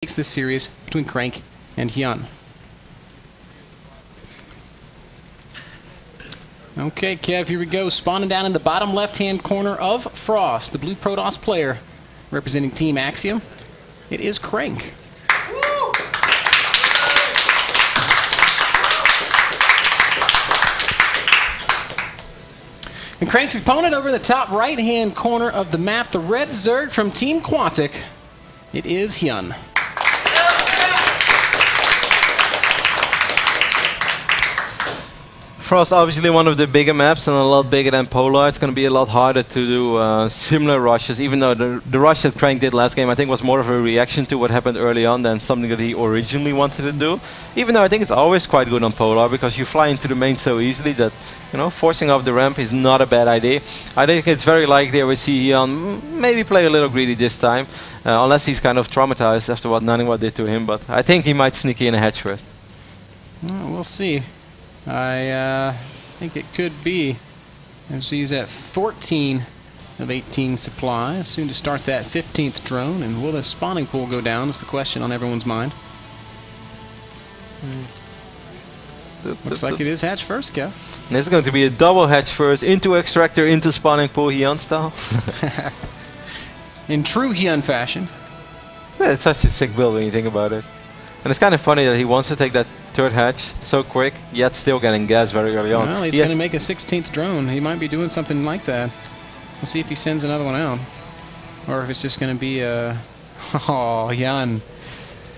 Takes this series between Crank and Hyun. Okay, Kev, here we go. Spawning down in the bottom left-hand corner of Frost, the blue Protoss player representing Team Axiom. It is Crank. And Crank's opponent over in the top right-hand corner of the map, the red Zerg from Team Quantic. It is Hyun. Frost, obviously one of the bigger maps and a lot bigger than Polar. It's going to be a lot harder to do similar rushes, even though the rush that Crank did last game I think was more of a reaction to what happened early on than something that he originally wanted to do. Even though I think it's always quite good on Polar because you fly into the main so easily that, you know, forcing off the ramp is not a bad idea. I think it's very likely we see Hyun maybe play a little greedy this time, unless he's kind of traumatized after what Naniwa did to him, but I think he might sneak in a hedge first. Well, we'll see. I think it could be, as he's at 14 of 18 supply, soon to start that 15th drone, and will the spawning pool go down is the question on everyone's mind. Looks like it is hatch first, Kev. And it's going to be a double hatch first, into extractor, into spawning pool, Hyun style. In true Hyun fashion. Yeah, it's such a sick build when you think about it. And it's kind of funny that he wants to take that third hatch so quick, yet still getting gas very early on. Well, he's going to make a 16th drone. He might be doing something like that. We'll see if he sends another one out. Or if it's just going to be a... Oh, Hyun.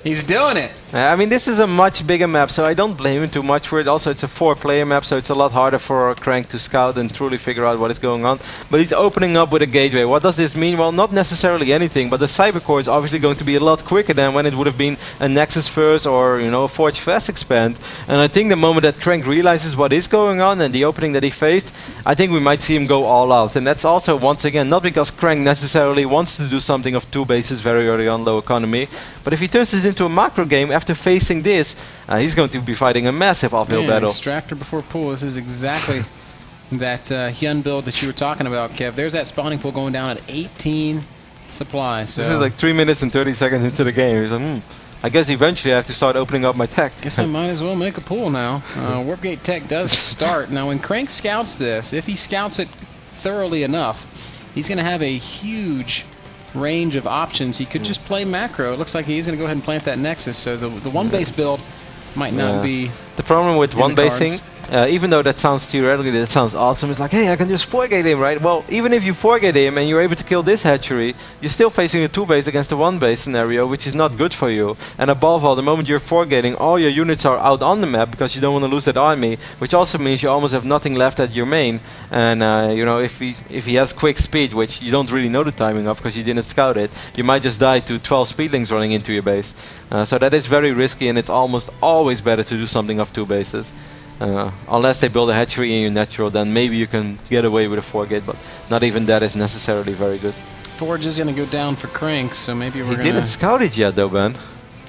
He's doing it! I mean, this is a much bigger map, so I don't blame him too much for it. Also, it's a 4-player map, so it's a lot harder for Crank to scout and truly figure out what is going on. But he's opening up with a gateway. What does this mean? Well, not necessarily anything, but the Cyber Core is obviously going to be a lot quicker than when it would have been a Nexus first or, you know, a Forge Fast expand. And I think the moment that Crank realizes what is going on and the opening that he faced, I think we might see him go all out. And that's also, once again, not because Crank necessarily wants to do something of 2 bases very early on low economy, but if he turns this into a macro game after facing this, he's going to be fighting a massive uphill battle. Extractor before pool. This is exactly that Hyun build that you were talking about, Kev. There's that spawning pool going down at 18 supply. So this is like 3 minutes and 30 seconds into the game. He's like, I guess eventually I have to start opening up my tech. Guess I might as well make a pool now. Warp Gate tech does start. Now, when Crank scouts this, if he scouts it thoroughly enough, he's going to have a huge range of options. He could just play macro. It looks like he's going to go ahead and plant that Nexus, so the one base build might not be the problem with one basing. Even though that sounds theoretically, that sounds awesome, it's like, hey, I can just 4-gate him, right? Well, even if you 4-gate him and you're able to kill this hatchery, you're still facing a 2-base against a 1-base scenario, which is not good for you. And above all, the moment you're 4-gating, all your units are out on the map because you don't want to lose that army, which also means you almost have nothing left at your main. And you know, if he has quick speed, which you don't really know the timing of because you didn't scout it, you might just die to 12 speedlings running into your base. So that is very risky, and it's almost always better to do something of 2 bases. Unless they build a hatchery in your natural, then maybe you can get away with a 4-gate, but not even that is necessarily very good. Forge is going to go down for Crank, so maybe we're going to... He didn't scout it yet though, Ben.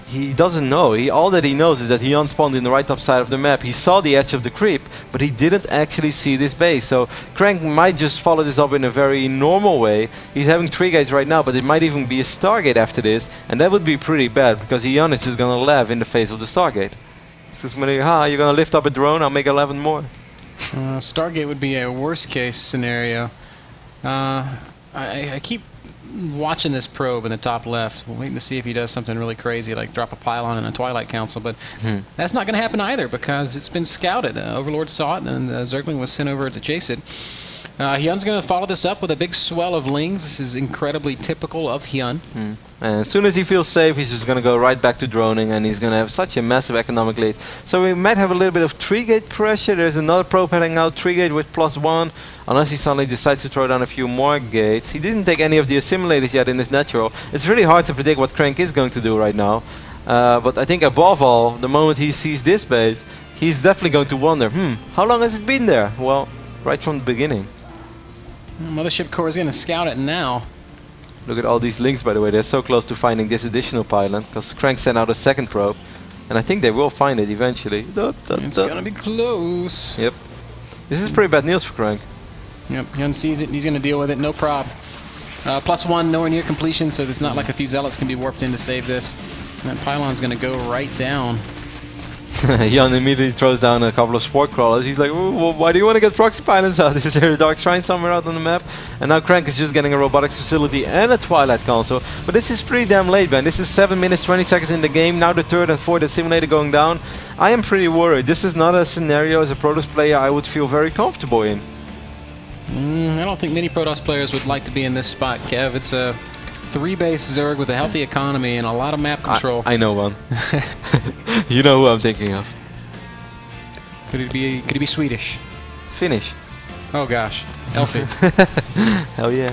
He doesn't know. All that he knows is that he unspawned in the right top side of the map. He saw the edge of the creep, but he didn't actually see this base. So Crank might just follow this up in a very normal way. He's having 3 gates right now, but it might even be a Stargate after this, and that would be pretty bad because Hyun is just going to laugh in the face of the Stargate. You're gonna lift up a drone, I'll make 11 more. Stargate would be a worst case scenario. I keep watching this probe in the top left, waiting to see if he does something really crazy like drop a pylon in a Twilight Council, but that's not going to happen either because it's been scouted. Overlord saw it and Zergling was sent over to chase it. Hyun's going to follow this up with a big swell of lings. This is incredibly typical of Hyun. And as soon as he feels safe, he's just going to go right back to droning, and he's going to have such a massive economic lead. So we might have a little bit of 3-gate pressure. There's another probe heading out, 3-gate with +1, unless he suddenly decides to throw down a few more gates. He didn't take any of the assimilators yet in his natural. It's really hard to predict what Crank is going to do right now. But I think above all, the moment he sees this base, he's definitely going to wonder, how long has it been there? Well, right from the beginning. Mothership Core is going to scout it now. Look at all these links, by the way. They're so close to finding this additional pylon because Crank sent out a 2nd probe, and I think they will find it eventually. It's going to be close. Yep. This is pretty bad news for Crank. Yep, Hyun sees it and he's going to deal with it, no prob. +1, nowhere near completion, so it's not like a few zealots can be warped in to save this. That pylon's going to go right down. Hyun immediately throws down a couple of sport crawlers. He's like, well, why do you want to get proxy pylons out? Is there a dark shrine somewhere out on the map? And now Crank is just getting a robotics facility and a twilight console. But this is pretty damn late, man. This is 7 minutes 20 seconds in the game. Now the third and fourth simulator going down. I am pretty worried. This is not a scenario as a Protoss player I would feel very comfortable in. I don't think many Protoss players would like to be in this spot, Kev. It's a 3-base Zerg with a healthy economy and a lot of map control. I know one. You know who I'm thinking of. Could he be Swedish? Finnish. Oh gosh, Elfie. Hell yeah.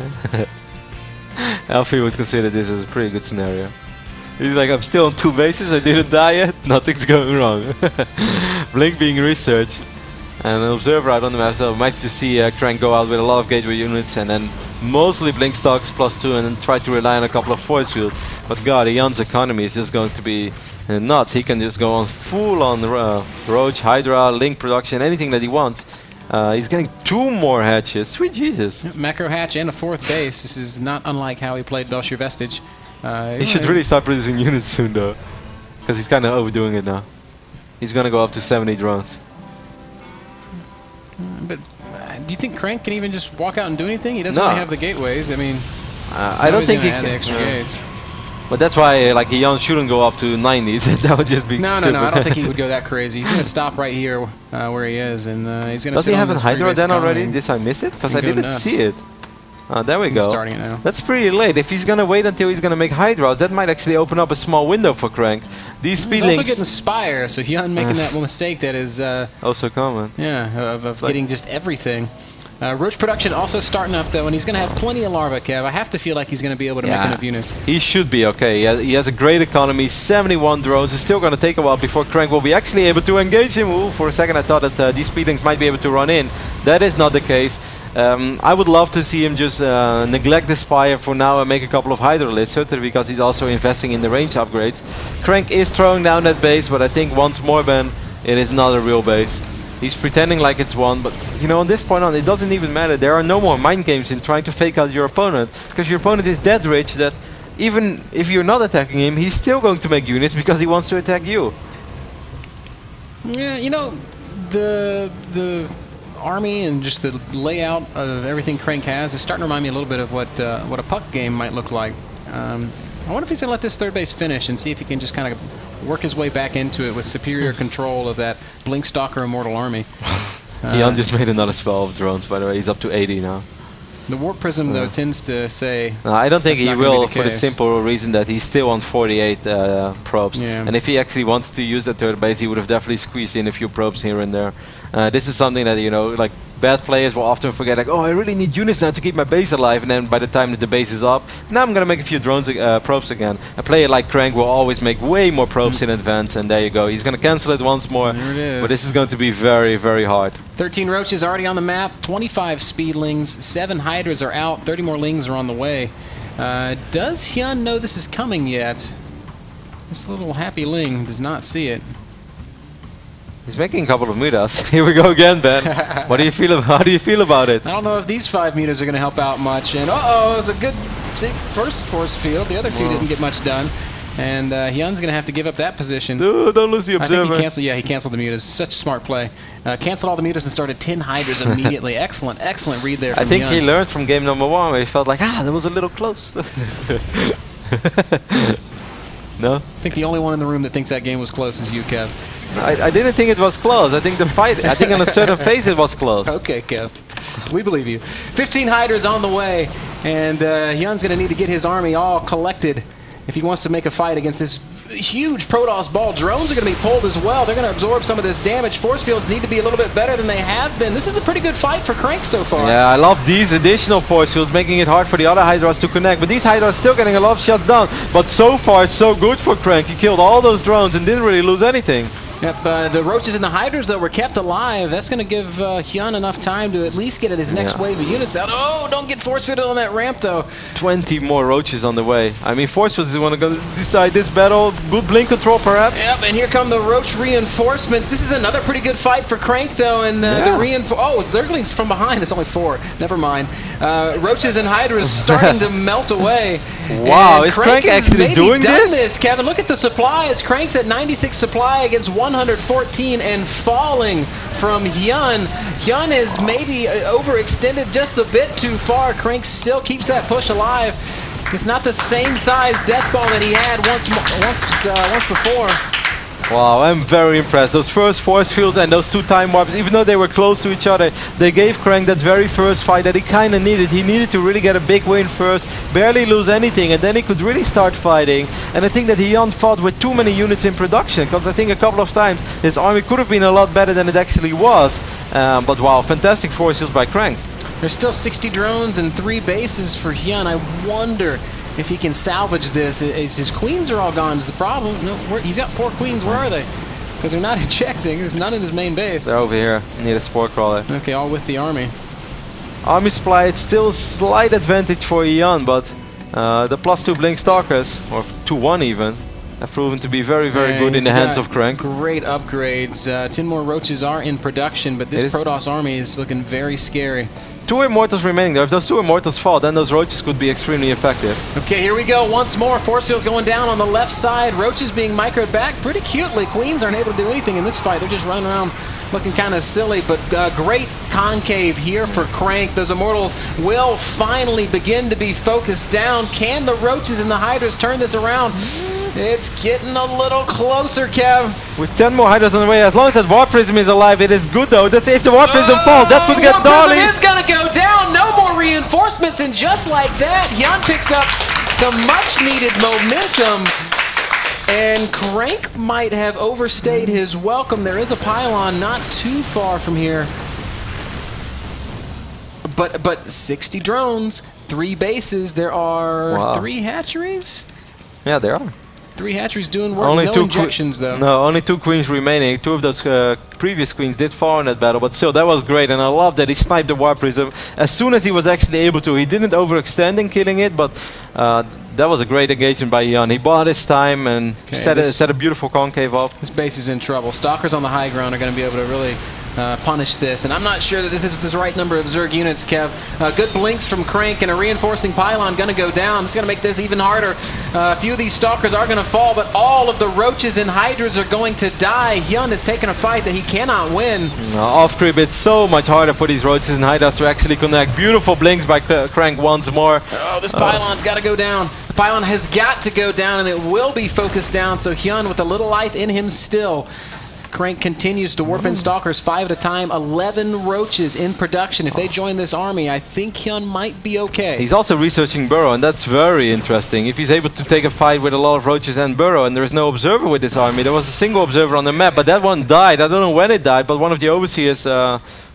Elfie would consider this as a pretty good scenario. He's like, I'm still on 2 bases, I didn't die yet, nothing's going wrong. Blink being researched. And an observer out on the map, so might just see Crank go out with a lot of gateway units and then mostly Blink stocks +2 and then try to rely on a couple of force field. But god, Hyun's economy is just going to be nuts. He can just go on full on Roach, Hydra, Link production, anything that he wants. He's getting 2 more hatches. Sweet Jesus. Yep, macro hatch and a 4th base. This is not unlike how he played Belshir Vestige. He should really start producing units soon though, because he's kind of overdoing it now. He's going to go up to 70 drones. But do you think Crank can even just walk out and do anything? He doesn't really have the gateways. I mean, I don't think he can. The extra gates. But that's why, like, Hyun shouldn't go up to 90. That would just be stupid. No. I don't think he would go that crazy. He's going to stop right here where he is, and he's going to. Does he have a Hydra then already? Did I miss it? Because I didn't see it. There we go. Starting it now. That's pretty late. If he's going to wait until he's going to make Hydras, that might actually open up a small window for Crank. These speed links. He's also getting Spire, so Hyun making that mistake that is also common. Yeah, of getting just everything. Roach production also starting up though, and he's going to have plenty of larva, Kev. I have to feel like he's going to be able to make enough units. He should be okay. He has a great economy, 71 drones. It's still going to take a while before Crank will be actually able to engage him. Ooh, for a second I thought that these speedlings might be able to run in. That is not the case. I would love to see him just neglect the Spire for now and make a couple of Hydra lists, certainly because he's also investing in the range upgrades. Crank is throwing down that base, but I think once more, Ben, it is not a real base. He's pretending like it's one, but you know, on this point on, it doesn't even matter. There are no more mind games in trying to fake out your opponent, because your opponent is that rich that even if you're not attacking him, he's still going to make units because he wants to attack you. Yeah, you know, the army and just the layout of everything Crank has is starting to remind me a little bit of what a puck game might look like. I wonder if he's going to let this 3rd base finish and see if he can just kind of work his way back into it with superior control of that Blink Stalker Immortal army. Hyun just made another spell of drones, by the way. He's up to 80 now. The Warp Prism, though, tends to say... No, I don't think he will, for the simple reason that he's still on 48 probes. Yeah. And if he actually wants to use that 3rd base, he would have definitely squeezed in a few probes here and there. This is something that, you know, like, bad players will often forget, like, oh, I really need units now to keep my base alive, and then by the time that the base is up, now I'm going to make a few drones, probes again. A player like Crank will always make way more probes in advance, and there you go. He's going to cancel it once more, there it is. But this is going to be very, very hard. 13 Roaches already on the map, 25 Speedlings, 7 Hydras are out, 30 more Lings are on the way. Does Hyun know this is coming yet? This little happy Ling does not see it. He's making a couple of mutas. Here we go again, Ben. What do you feel? How do you feel about it? I don't know if these 5 mutas are going to help out much. And it was a good first force field. The other 2 didn't get much done. And Hyun's going to have to give up that position. No, don't lose the observer. I think he canceled. Yeah, he canceled the mutas. Such a smart play. Canceled all the mutas and started 10 Hydras immediately. Excellent read there from I think Hyun. he learned from game number 1 where he felt like, that was a little close. No? I think the only one in the room that thinks that game was close is you, Kev. I didn't think it was close. I think the fight, I think on a certain phase it was close. Okay, Kev. We believe you. 15 Hydras on the way, and Hyun's going to need to get his army all collected if he wants to make a fight against this huge Protoss ball. Drones are going to be pulled as well. They're going to absorb some of this damage. Force fields need to be a little bit better than they have been. This is a pretty good fight for Crank so far. Yeah, I love these additional force fields, making it hard for the other Hydras to connect. But these Hydras still getting a lot of shots down. But so far, so good for Crank. He killed all those drones and didn't really lose anything. Yep, the roaches and the hydras, though, were kept alive. That's going to give Hyun enough time to at least get his next wave of units out. Oh, don't get force-fitted on that ramp, though. 20 more roaches on the way. I mean, Force-Fit is going to go decide this battle. Good blink control, perhaps. Yep, and here come the roach reinforcements. This is another pretty good fight for Crank, though, and oh, Zergling's from behind. It's only 4. Never mind. Roaches and hydras starting to melt away. Wow, is Crank actually doing this? Kevin, look at the supplies. Crank's at 96 supply against 114 and falling from Hyun. Hyun is maybe overextended just a bit too far. Crank still keeps that push alive. It's not the same size death ball that he had once before. Wow, I'm very impressed. Those first force fields and those 2 time warps, even though they were close to each other, they gave Crank that very first fight that he kind of needed. He needed to really get a big win first, barely lose anything, and then he could really start fighting. And I think that Hyun fought with too many units in production, because I think a couple of times his army could have been a lot better than it actually was. But wow, fantastic force fields by Crank. There's still 60 drones and 3 bases for Hyun. I wonder if he can salvage this. His queens are all gone is the problem. No, he's got 4 queens. Where are they? Because they're not ejecting. There's none in his main base. They're over here. Need a spore crawler. Okay, all with the army. Army supply, it's still a slight advantage for Hyun, but the +2 blink stalkers, or 2-1 even, have proven to be very, very good in the hands of Crank. Great upgrades. 10 more roaches are in production, but this Protoss army is looking very scary. 2 Immortals remaining though. If those 2 Immortals fall, then those roaches could be extremely effective. Okay, here we go once more. Force fields going down on the left side. Roaches being microed back pretty cutely. Queens aren't able to do anything in this fight. They're just running around looking kind of silly, but great concave here for Crank. Those Immortals will finally begin to be focused down. Can the roaches and the hydras turn this around? It's getting a little closer, Kev. With 10 more hydras on the way, as long as that War Prism is alive, it is good though. That's if the War Prism falls, that could get Dolly. War Prism is gonna go down. No more reinforcements, and just like that, Hyun picks up some much-needed momentum. And Crank might have overstayed his welcome. There is a pylon not too far from here. But 60 drones, 3 bases. There are 3 hatcheries? Yeah, there are. 3 hatcheries doing work. Only no 2 injections, though. No, only 2 queens remaining. 2 of those previous queens did fall in that battle, but still, that was great. And I love that he sniped the War Prism as soon as he was actually able to. He didn't overextend in killing it, but that was a great engagement by Hyun. He bought his time and set a beautiful concave up. This base is in trouble. Stalkers on the high ground are going to be able to really punish this. And I'm not sure that this is the right number of Zerg units, Kev. Good blinks from Crank and a reinforcing pylon going to go down. It's going to make this even harder. A few of these Stalkers are going to fall, but all of the roaches and hydras are going to die. Hyun is taking a fight that he cannot win. Off creep, it's so much harder for these roaches and hydras to actually connect. Beautiful blinks by Crank once more. Oh, this pylon's got to go down. The pylon has got to go down, and it will be focused down. So Hyun, with a little life in him still, Crank continues to warp in Stalkers 5 at a time. 11 roaches in production. If they join this army, I think Hyun might be okay. He's also researching Burrow, and that's very interesting. If he's able to take a fight with a lot of roaches and Burrow, and there is no observer with this army. There was a single observer on the map, but that one died. I don't know when it died, but one of the WCS,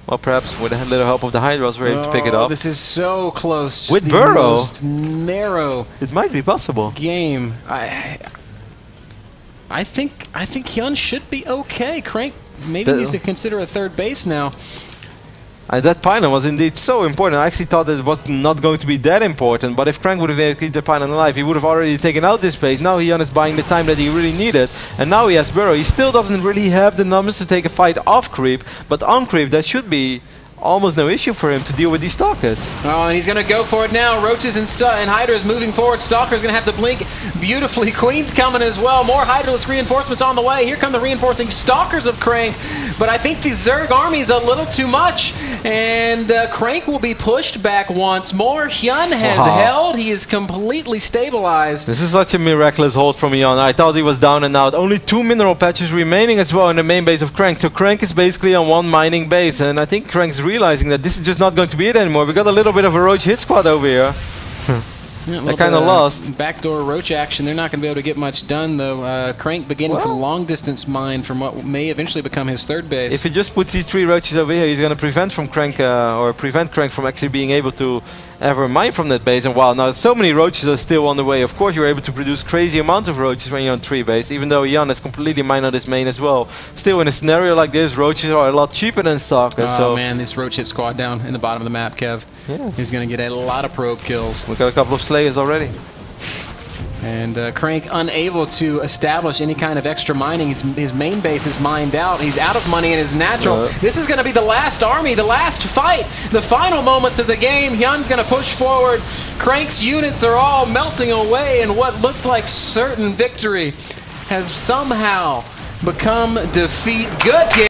well, perhaps with a little help of the Hydras, were able to pick it up. This is so close. Just with the Burrow, most narrow. It might be possible. Game. I think Hyun should be okay. Crank maybe needs to consider a 3rd base now. That pylon was indeed so important. I actually thought that it was not going to be that important, but if Crank would have been able to keep the pylon alive, he would have already taken out this base. Now Hyun is buying the time that he really needed, and now he has Burrow. He still doesn't really have the numbers to take a fight off creep, but on creep that should be almost no issue for him to deal with these Stalkers. Oh, and he's going to go for it now. Roaches and Hydras moving forward. Stalker's going to have to blink beautifully. Queen's coming as well. More Hydraless reinforcements on the way. Here come the reinforcing Stalkers of Crank. But I think the Zerg army is a little too much. And Crank will be pushed back once more. Hyun has held. He is completely stabilized. This is such a miraculous hold from Hyun. I thought he was down and out. Only 2 mineral patches remaining as well in the main base of Crank. So Crank is basically on 1 mining base. And I think Crank's realizing that this is just not going to be it anymore. We got a little bit of a roach hit squad over here. They're kind of lost. Backdoor roach action. They're not going to be able to get much done, though. Crank beginning to long distance mine from what may eventually become his 3rd base. If he just puts these 3 roaches over here, he's going to prevent Crank from actually being able to ever mine from that base. And while now so many roaches are still on the way, of course you're able to produce crazy amounts of roaches when you're on 3 base, even though Hyun has completely mined out his main as well. Still, in a scenario like this, roaches are a lot cheaper than stalkers. Oh so man, this roach hit squad down in the bottom of the map, Kev. yeah. He's going to get a lot of probe kills. We got a couple of slayers already. And Crank unable to establish any kind of extra mining. His main base is mined out. He's out of money in his natural. This is going to be the last army, the last fight, the final moments of the game. Hyun's going to push forward. Crank's units are all melting away, and what looks like certain victory has somehow become defeat. Good game.